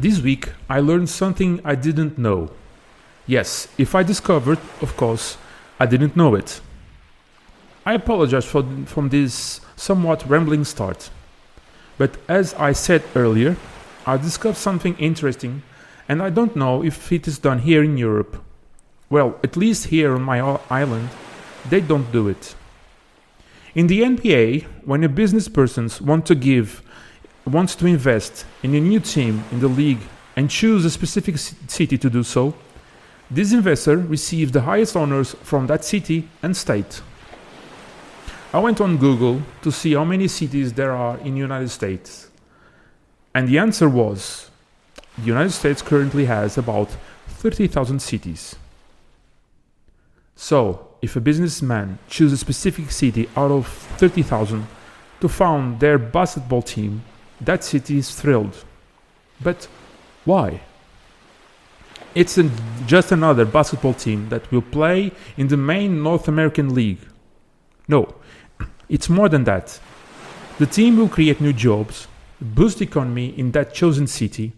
This week I learned something I didn't know. Yes, if I discovered, of course, I didn't know it. I apologize from this somewhat rambling start. But as I said earlier, I discovered something interesting and I don't know if it is done here in Europe. Well, at least here on my island, they don't do it. In the NBA, when a business person wants to invest in a new team in the league and choose a specific city to do so, this investor receives the highest honors from that city and state. I went on Google to see how many cities there are in the United States. And the answer was, the United States currently has about 30,000 cities. So, if a businessman chooses a specific city out of 30,000 to found their basketball team, that city is thrilled. But why? It's just another basketball team that will play in the main North American League. No, it's more than that. The team will create new jobs, boost the economy in that chosen city,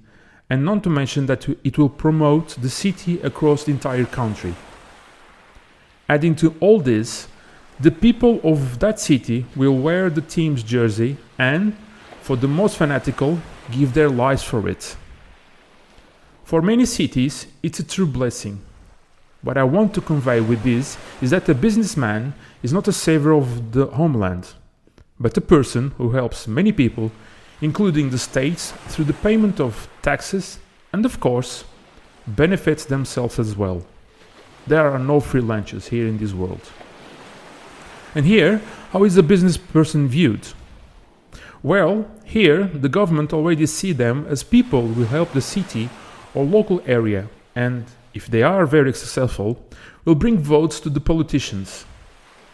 and not to mention that it will promote the city across the entire country. Adding to all this, the people of that city will wear the team's jersey and, for the most fanatical, give their lives for it. For many cities, it's a true blessing. What I want to convey with this is that a businessman is not a savior of the homeland, but a person who helps many people, including the states, through the payment of taxes and, of course, benefits themselves as well. There are no free lunches here in this world. And here, how is a business person viewed? Well, here the government already see them as people who help the city or local area and, if they are very successful, will bring votes to the politicians.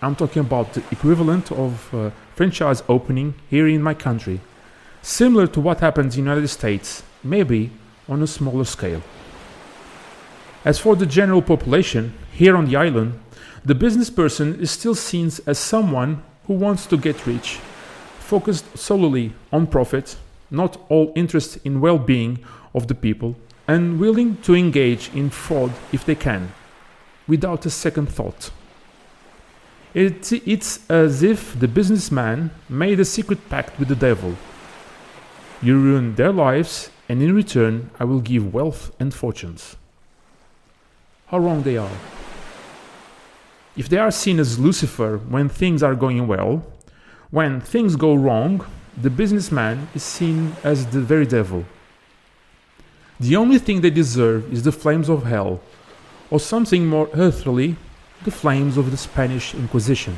I'm talking about the equivalent of franchise opening here in my country, similar to what happens in the United States, maybe on a smaller scale. As for the general population, here on the island, the business person is still seen as someone who wants to get rich, focused solely on profit, not all interest in well-being of the people, and willing to engage in fraud if they can, without a second thought. It's as if the businessman made a secret pact with the devil. You ruin their lives, and in return I will give wealth and fortunes. How wrong they are. If they are seen as Lucifer when things are going well, when things go wrong, the businessman is seen as the very devil. The only thing they deserve is the flames of hell, or something more earthly, the flames of the Spanish Inquisition.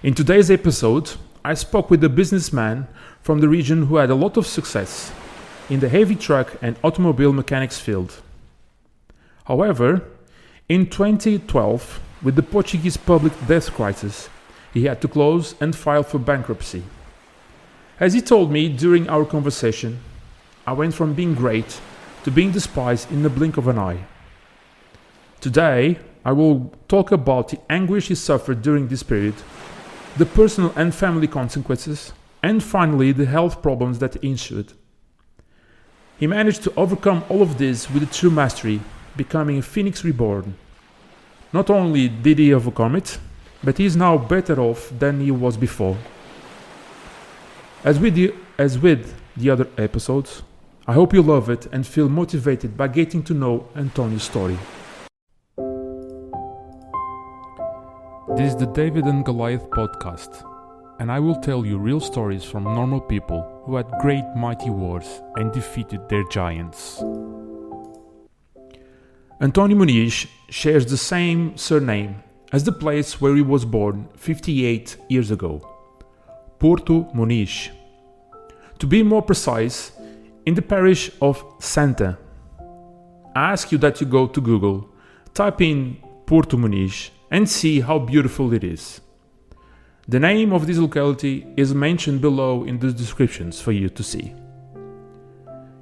In today's episode, I spoke with a businessman from the region who had a lot of success in the heavy truck and automobile mechanics field. However, in 2012, with the Portuguese public death crisis, he had to close and file for bankruptcy. As he told me during our conversation, I went from being great to being despised in the blink of an eye. Today, I will talk about the anguish he suffered during this period, the personal and family consequences, and finally the health problems that ensued. He managed to overcome all of this with a true mastery, becoming a phoenix reborn. Not only did he overcome it, but he is now better off than he was before. As with the other episodes, I hope you love it and feel motivated by getting to know António's story. This is the David and Goliath podcast, and I will tell you real stories from normal people who had great mighty wars and defeated their giants. António Muniz shares the same surname as the place where he was born 58 years ago, Porto Muniz. To be more precise, in the parish of Santa. I ask you that you go to Google, type in Porto Muniz and see how beautiful it is. The name of this locality is mentioned below in the descriptions for you to see.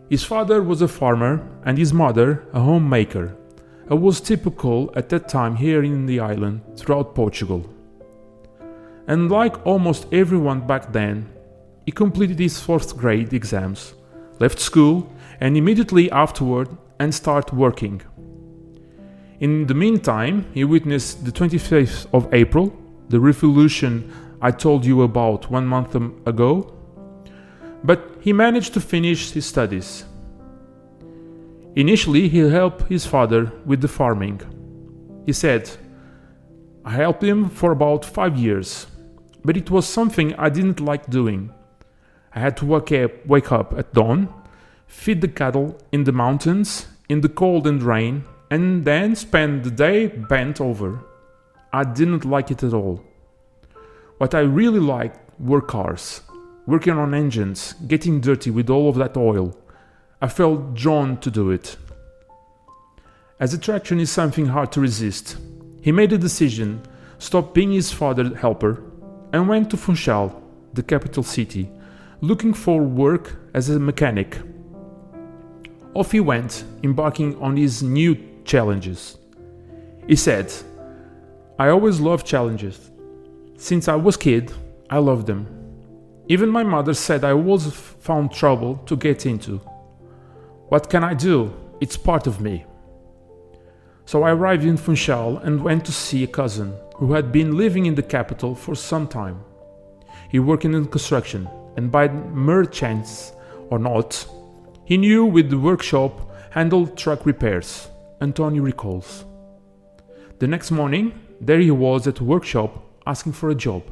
His father was a farmer and his mother a homemaker, as was typical at that time here in the island throughout Portugal. And like almost everyone back then, he completed his 4th grade exams, left school and immediately afterward and start working. In the meantime, he witnessed the 25th of April, the revolution I told you about 1 month ago, but he managed to finish his studies. Initially, he helped his father with the farming. He said, I helped him for about 5 years, but it was something I didn't like doing. I had to wake up at dawn, feed the cattle in the mountains, in the cold and rain, and then spend the day bent over. I didn't like it at all. What I really liked were cars, working on engines, getting dirty with all of that oil. I felt drawn to do it. As attraction is something hard to resist, he made a decision, stopped being his father's helper, and went to Funchal, the capital city, looking for work as a mechanic. Off he went, embarking on his new challenges. He said, I always loved challenges. Since I was a kid, I loved them. Even my mother said I always found trouble to get into. What can I do? It's part of me. So I arrived in Funchal and went to see a cousin who had been living in the capital for some time. He worked in construction, and by mere chance or not, he knew with the workshop handled truck repairs. António recalls. The next morning, there he was at the workshop asking for a job.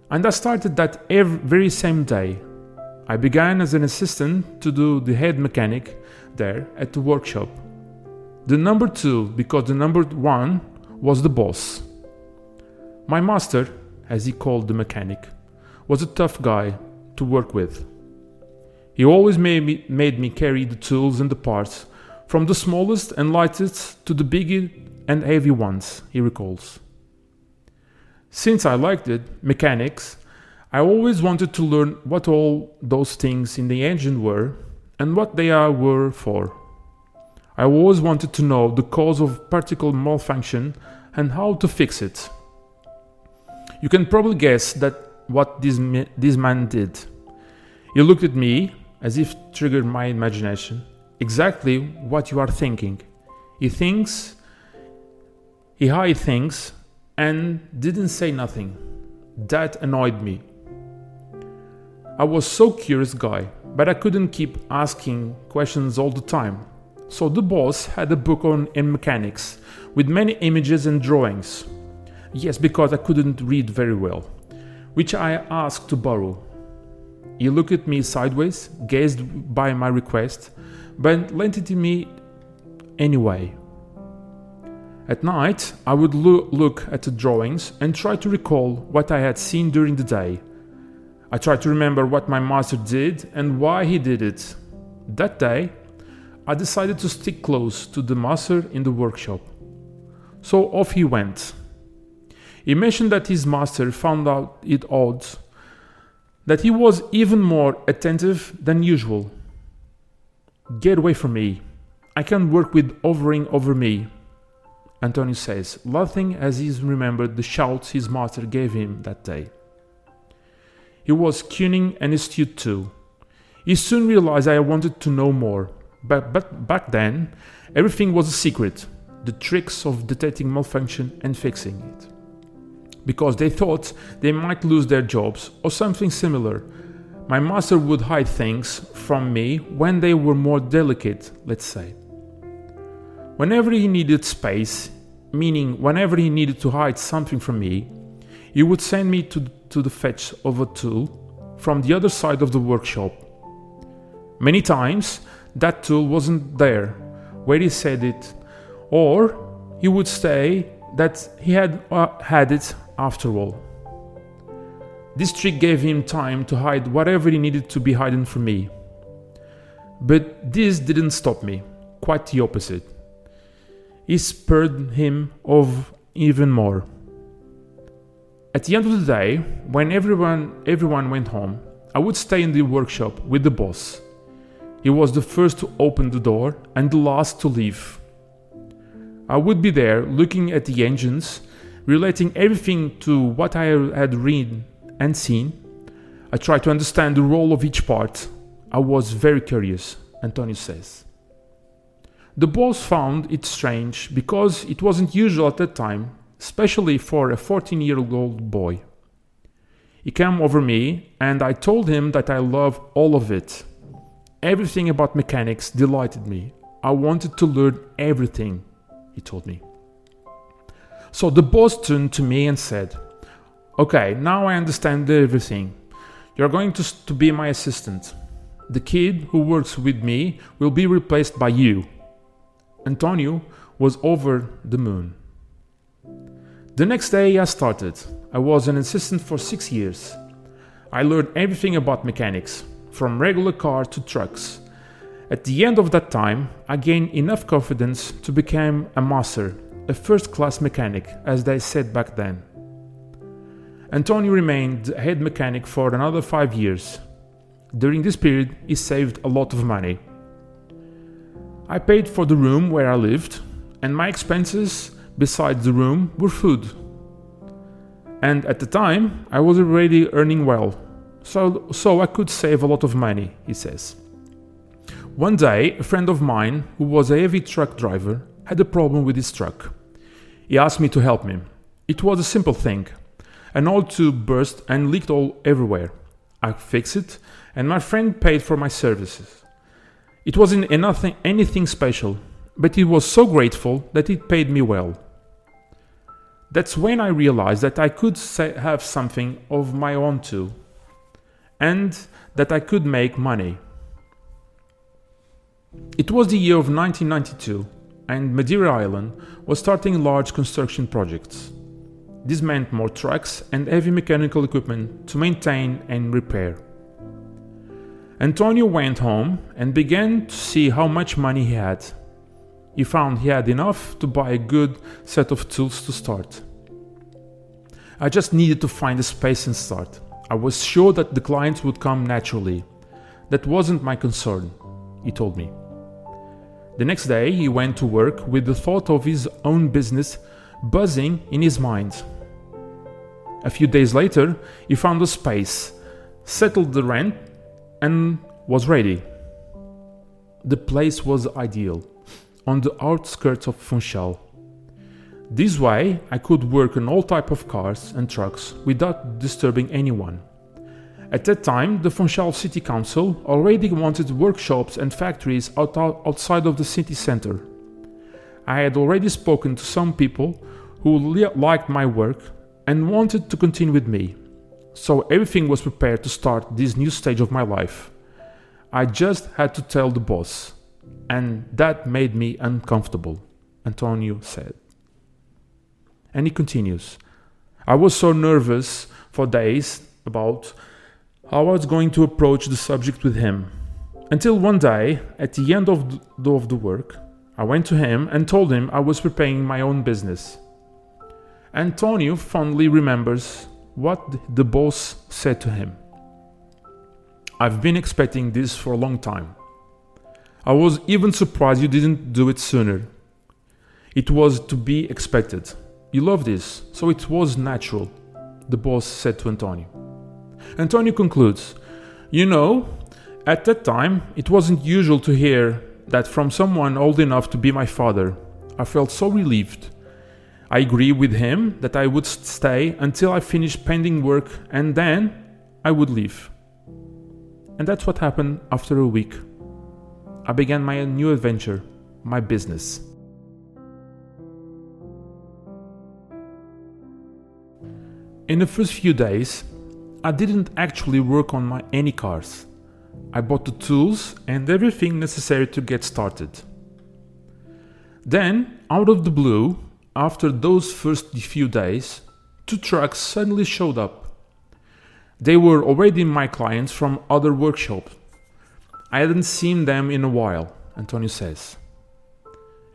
And I started that very same day. I began as an assistant to do the head mechanic there at the workshop. The number 2 because the number 1 was the boss. My master, as he called the mechanic, was a tough guy to work with. He always made me carry the tools and the parts, from the smallest and lightest to the bigger and heavy ones, he recalls. Since I liked it, mechanics, I always wanted to learn what all those things in the engine were and what they were for. I always wanted to know the cause of particle malfunction and how to fix it. You can probably guess that what this man did. He looked at me as if triggered my imagination. Exactly what you are thinking. He hides things and didn't say nothing. That annoyed me. I was so curious guy, but I couldn't keep asking questions all the time. So the boss had a book in mechanics with many images and drawings. Yes, because I couldn't read very well, which I asked to borrow. He looked at me sideways, gazed by my request, but lent it to me anyway. At night, I would look at the drawings and try to recall what I had seen during the day. I tried to remember what my master did and why he did it. That day, I decided to stick close to the master in the workshop. So off he went. He mentioned that his master found out it odd, that he was even more attentive than usual. Get away from me. I can't work with hovering over me, António says, laughing as he remembered the shouts his master gave him that day. He was cunning and astute too. He soon realized I wanted to know more, but back then, everything was a secret, the tricks of detecting malfunction and fixing it. Because they thought they might lose their jobs or something similar. My master would hide things from me when they were more delicate, let's say. Whenever he needed space, meaning whenever he needed to hide something from me, he would send me to the fetch of a tool from the other side of the workshop. Many times, that tool wasn't there where he said it, or he would say that he had it after all. This trick gave him time to hide whatever he needed to be hidden from me. But this didn't stop me, quite the opposite. It spurred him of even more. At the end of the day, when everyone went home, I would stay in the workshop with the boss. He was the first to open the door and the last to leave. I would be there looking at the engines, relating everything to what I had read and seen. I tried to understand the role of each part, I was very curious, António says. The boss found it strange because it wasn't usual at that time, especially for a 14-year-old boy. He came over me and I told him that I love all of it. Everything about mechanics delighted me. I wanted to learn everything, he told me. So the boss turned to me and said, "Okay, now I understand everything. You're going to be my assistant. The kid who works with me will be replaced by you." António was over the moon. The next day I started. I was an assistant for 6 years. I learned everything about mechanics, from regular cars to trucks. At the end of that time, I gained enough confidence to become a master, a first-class mechanic, as they said back then. António remained the head mechanic for another 5 years. During this period, he saved a lot of money. I paid for the room where I lived, and my expenses besides the room were food. And at the time, I was already earning well, so I could save a lot of money, he says. One day, a friend of mine, who was a heavy truck driver, had a problem with his truck. He asked me to help him. It was a simple thing. An oil tube burst and leaked all everywhere. I fixed it, and my friend paid for my services. It wasn't anything special, but he was so grateful that he paid me well. That's when I realized that I could have something of my own too, and that I could make money. It was the year of 1992, and Madeira Island was starting large construction projects. This meant more trucks and heavy mechanical equipment to maintain and repair. António went home and began to see how much money he had. He found he had enough to buy a good set of tools to start. I just needed to find a space and start. I was sure that the clients would come naturally. That wasn't my concern, he told me. The next day he went to work with the thought of his own business buzzing in his mind. A few days later, he found a space, settled the rent, and was ready. The place was ideal, on the outskirts of Funchal. This way, I could work on all types of cars and trucks without disturbing anyone. At that time, the Funchal City Council already wanted workshops and factories outside of the city center. I had already spoken to some people who liked my work and wanted to continue with me. So everything was prepared to start this new stage of my life. I just had to tell the boss, and that made me uncomfortable, António said. And he continues, I was so nervous for days about how I was going to approach the subject with him. Until one day, at the end of the work, I went to him and told him I was preparing my own business. António fondly remembers what the boss said to him. I've been expecting this for a long time. I was even surprised you didn't do it sooner. It was to be expected. You love this, so it was natural, the boss said to António. António concludes, you know, at that time it wasn't usual to hear that from someone old enough to be my father. I felt so relieved. I agreed with him that I would stay until I finished pending work and then I would leave. And that's what happened after a week. I began my new adventure, my business. In the first few days, I didn't actually work on any cars. I bought the tools and everything necessary to get started. Then, out of the blue, after those first few days, 2 trucks suddenly showed up. They were already my clients from other workshops. I hadn't seen them in a while, António says.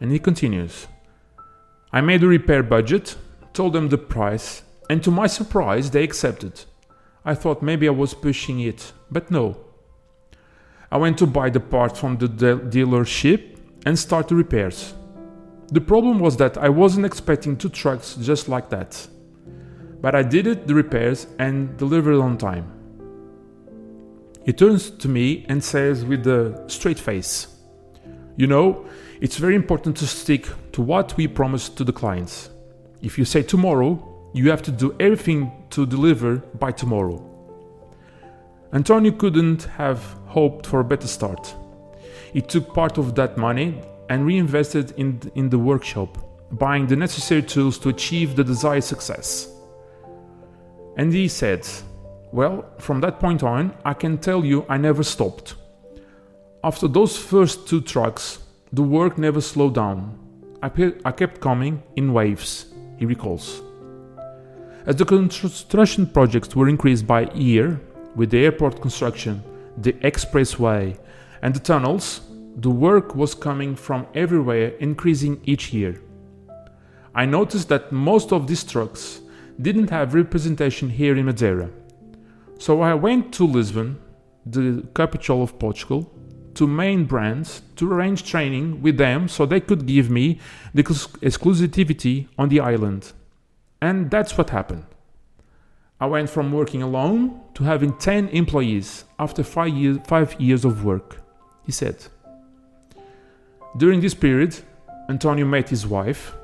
And he continues. I made a repair budget, told them the price, and to my surprise, they accepted. I thought maybe I was pushing it, but no. I went to buy the parts from the dealership and start the repairs. The problem was that I wasn't expecting 2 trucks just like that. But I did the repairs and delivered on time. He turns to me and says with a straight face, "You know, it's very important to stick to what we promise to the clients. If you say tomorrow, you have to do everything to deliver by tomorrow." António couldn't have hoped for a better start. He took part of that money and reinvested in the workshop, buying the necessary tools to achieve the desired success. And he said, "Well, from that point on, I can tell you I never stopped. After those first 2 trucks, the work never slowed down. I kept coming in waves," he recalls. As the construction projects were increased by year, with the airport construction, the expressway, and the tunnels, the work was coming from everywhere, increasing each year. I noticed that most of these trucks didn't have representation here in Madeira. So I went to Lisbon, the capital of Portugal, to main brands to arrange training with them so they could give me the exclusivity on the island. And that's what happened. I went from working alone to having 10 employees after 5 years of work, he said. During this period, António met his wife.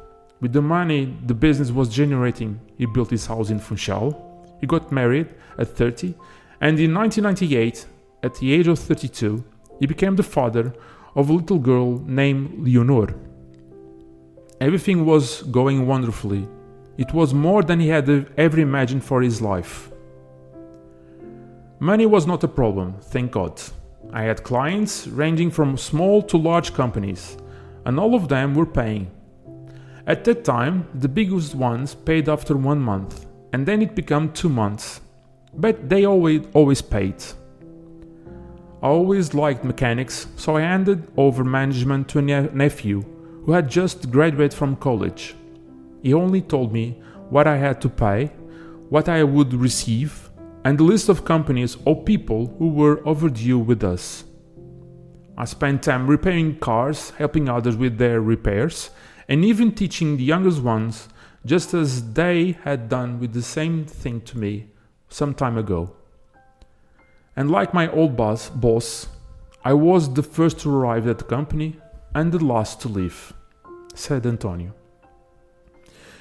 With the money the business was generating, he built his house in Funchal. He got married at 30, and in 1998, at the age of 32, he became the father of a little girl named Leonor. Everything was going wonderfully. It was more than he had ever imagined for his life. Money was not a problem, thank God. I had clients ranging from small to large companies, and all of them were paying. At that time, the biggest ones paid after 1 month, and then it became 2 months. But they always paid. I always liked mechanics, so I handed over management to a nephew who had just graduated from college. He only told me what I had to pay, what I would receive, and the list of companies or people who were overdue with us. I spent time repairing cars, helping others with their repairs, and even teaching the youngest ones, just as they had done with the same thing to me some time ago. And like my old boss, I was the first to arrive at the company and the last to leave, said António.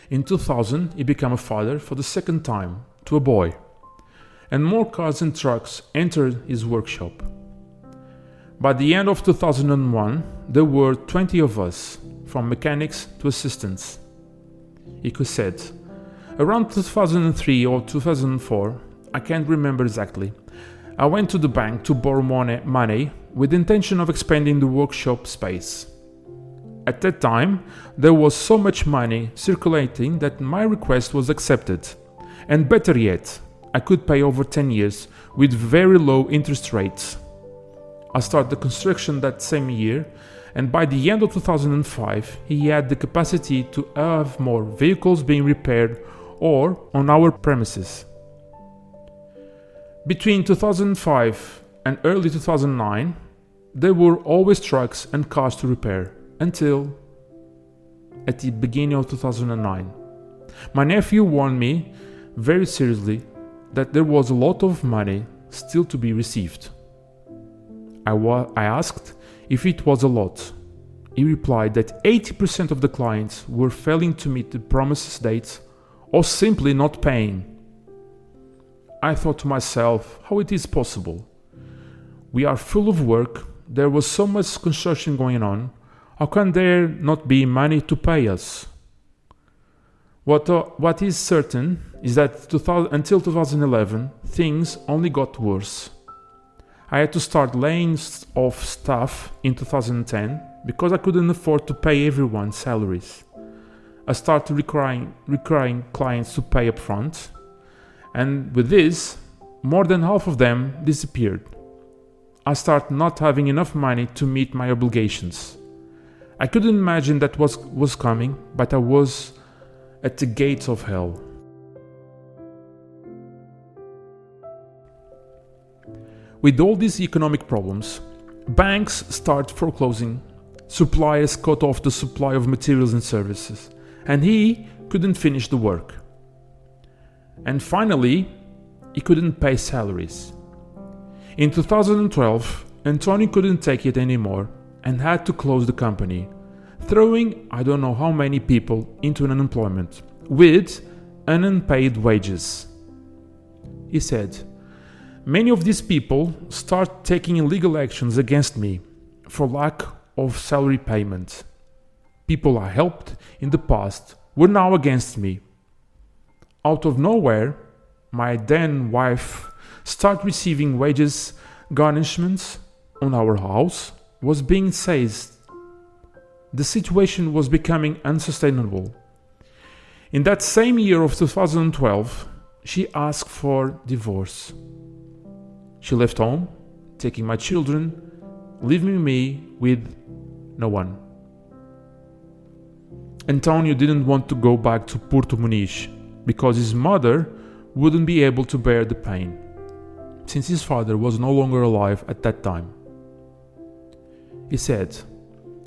In 2000, he became a father for the second time to a boy, and more cars and trucks entered his workshop. By the end of 2001, there were 20 of us, from mechanics to assistants. He said, around 2003 or 2004, I can't remember exactly, I went to the bank to borrow money with the intention of expanding the workshop space. At that time, there was so much money circulating that my request was accepted. And better yet, I could pay over 10 years with very low interest rates. I started the construction that same year, and by the end of 2005, he had the capacity to have more vehicles being repaired or on our premises. Between 2005 and early 2009, there were always trucks and cars to repair, until at the beginning of 2009. My nephew warned me very seriously that there was a lot of money still to be received. I asked if it was a lot. He replied that 80% of the clients were failing to meet the promised dates or simply not paying. I thought to myself, how it is possible? We are full of work, there was so much construction going on, how can there not be money to pay us? What is certain is that until 2011, things only got worse. I had to start laying off staff in 2010 because I couldn't afford to pay everyone's salaries. I started requiring clients to pay up front, and with this, more than half of them disappeared. I started not having enough money to meet my obligations. I couldn't imagine that was coming, but I was at the gates of hell. With all these economic problems, banks start foreclosing, suppliers cut off the supply of materials and services, and he couldn't finish the work. And finally, he couldn't pay salaries. In 2012, António couldn't take it anymore and had to close the company, throwing I don't know how many people into unemployment with unpaid wages. He said, "Many of these people start taking legal actions against me for lack of salary payment. People I helped in the past were now against me. Out of nowhere, my then wife started receiving wages garnishments on our house was being seized. The situation was becoming unsustainable. In that same year of 2012, she asked for divorce. She left home, taking my children, leaving me with no one." António didn't want to go back to Porto Muniz because his mother wouldn't be able to bear the pain, since his father was no longer alive at that time. He said,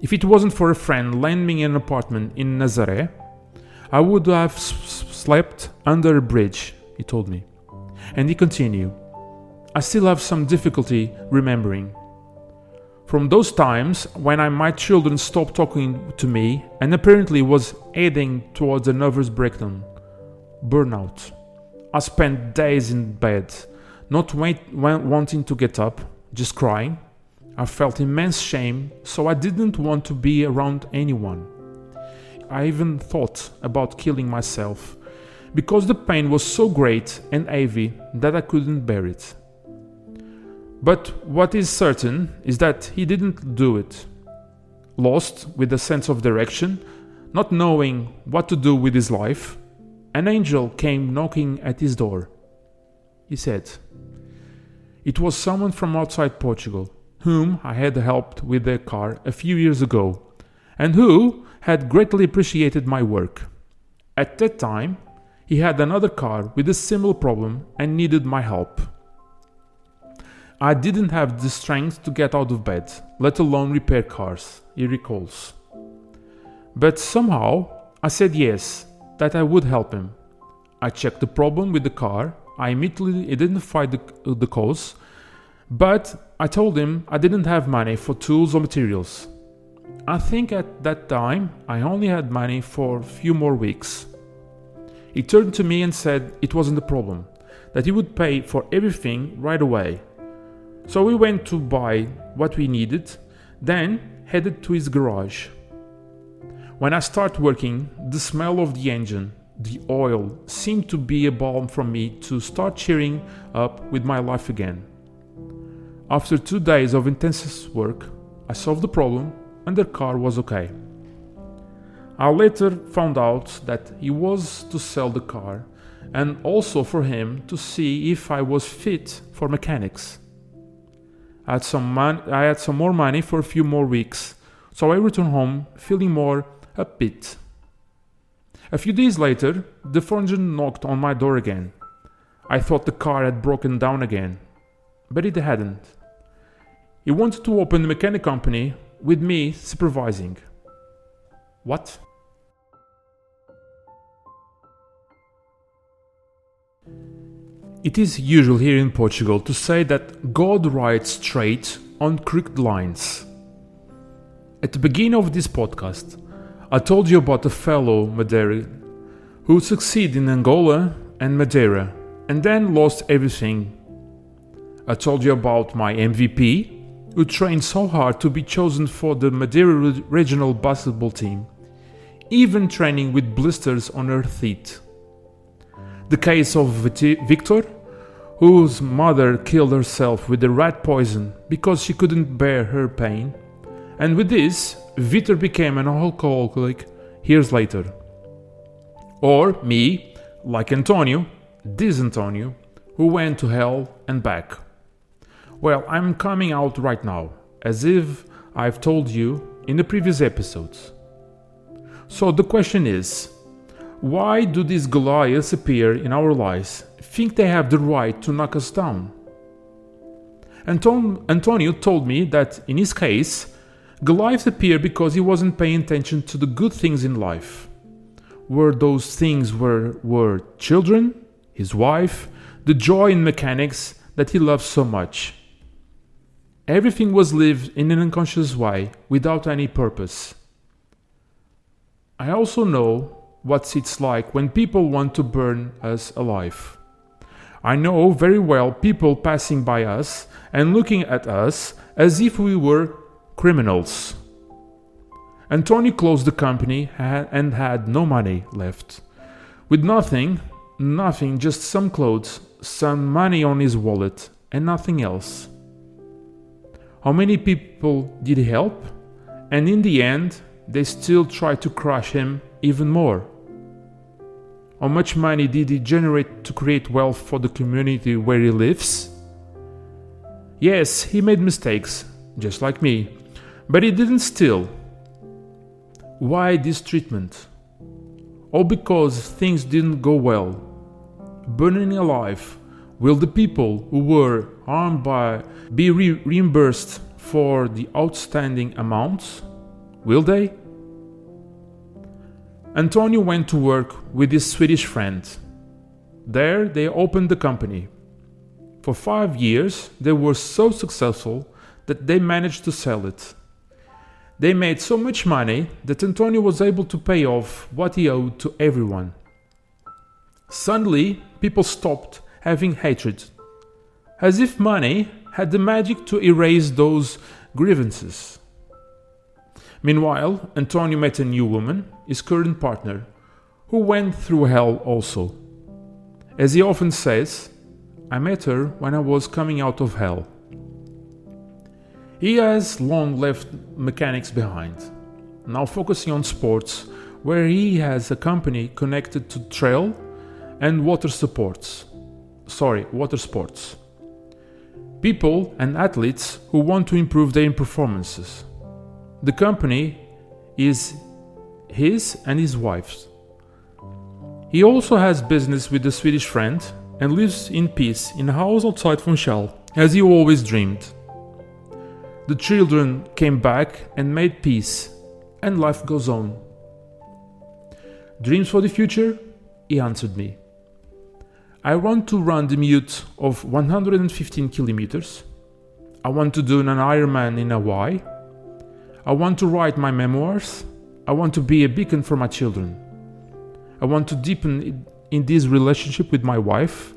"If it wasn't for a friend lending me an apartment in Nazaré, I would have slept under a bridge," he told me. And he continued, "I still have some difficulty remembering. From those times when my children stopped talking to me and apparently was heading towards a nervous breakdown, burnout. I spent days in bed, not wanting to get up, just crying. I felt immense shame, so I didn't want to be around anyone. I even thought about killing myself because the pain was so great and heavy that I couldn't bear it. But what is certain is that he didn't do it. Lost with a sense of direction, not knowing what to do with his life, an angel came knocking at his door. He said, it was someone from outside Portugal, whom I had helped with their car a few years ago, and who had greatly appreciated my work. At that time, he had another car with a similar problem and needed my help. I didn't have the strength to get out of bed, let alone repair cars," he recalls. "But somehow, I said yes, that I would help him. I checked the problem with the car, I immediately identified the cause, but I told him I didn't have money for tools or materials. I think at that time, I only had money for a few more weeks. He turned to me and said it wasn't a problem, that he would pay for everything right away. So we went to buy what we needed, then headed to his garage. When I started working, the smell of the engine, the oil, seemed to be a balm for me to start cheering up with my life again. After 2 days of intense work, I solved the problem and the car was okay. I later found out that he was to sell the car and also for him to see if I was fit for mechanics. I had some more money for a few more weeks, so I returned home feeling more upbeat. A few days later, the foreman knocked on my door again. I thought the car had broken down again, but it hadn't. He wanted to open the mechanic company with me supervising. What? It is usual here in Portugal to say that God writes straight on crooked lines. At the beginning of this podcast, I told you about a fellow Madeira who succeeded in Angola and Madeira and then lost everything. I told you about my MVP who trained so hard to be chosen for the Madeira regional basketball team, even training with blisters on her feet. The case of Victor, whose mother killed herself with the rat poison because she couldn't bear her pain. And with this, Victor became an alcoholic years later. Or me, like António, this António, who went to hell and back. Well, I'm coming out right now, as if I've told you in the previous episodes. So the question is, why do these Goliaths appear in our lives, think they have the right to knock us down? António told me that in his case, Goliath appeared because he wasn't paying attention to the good things in life. Were those things were children, his wife, the joy in mechanics that he loved so much. Everything was lived in an unconscious way, without any purpose. I also know what it's like when people want to burn us alive. I know very well people passing by us and looking at us as if we were criminals. António closed the company and had no money left. With nothing, just some clothes, some money on his wallet, and nothing else. How many people did he help? And in the end, they still tried to crush him even more. How much money did he generate to create wealth for the community where he lives? Yes, he made mistakes, just like me, but he didn't steal. Why this treatment? All because things didn't go well. Burning alive, will the people who were harmed be reimbursed for the outstanding amounts? Will they? António went to work with his Swedish friend. There they opened the company. For 5 years they were so successful that they managed to sell it. They made so much money that António was able to pay off what he owed to everyone. Suddenly, people stopped having hatred, as if money had the magic to erase those grievances. Meanwhile, António met a new woman, his current partner, who went through hell also. As he often says, I met her when I was coming out of hell. He has long left mechanics behind, now focusing on sports, where he has a company connected to trail and water sports. People and athletes who want to improve their performances. The company is his and his wife's. He also has business with a Swedish friend and lives in peace in a house outside Funchal, as he always dreamed. The children came back and made peace, and life goes on. Dreams for the future? He answered me. I want to run the mute of 115 kilometers. I want to do an Ironman in Hawaii. I want to write my memoirs. I want to be a beacon for my children. I want to deepen in this relationship with my wife,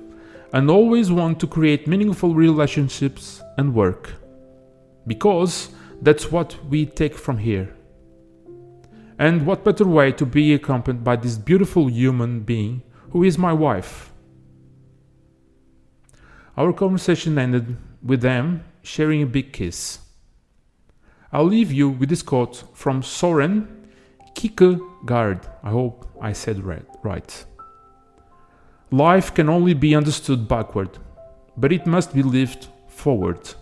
and always want to create meaningful relationships and work. Because that's what we take from here. And what better way to be accompanied by this beautiful human being who is my wife? Our conversation ended with them sharing a big kiss. I'll leave you with this quote from Søren Kierkegaard. I hope I said right. Life can only be understood backward, but it must be lived forward.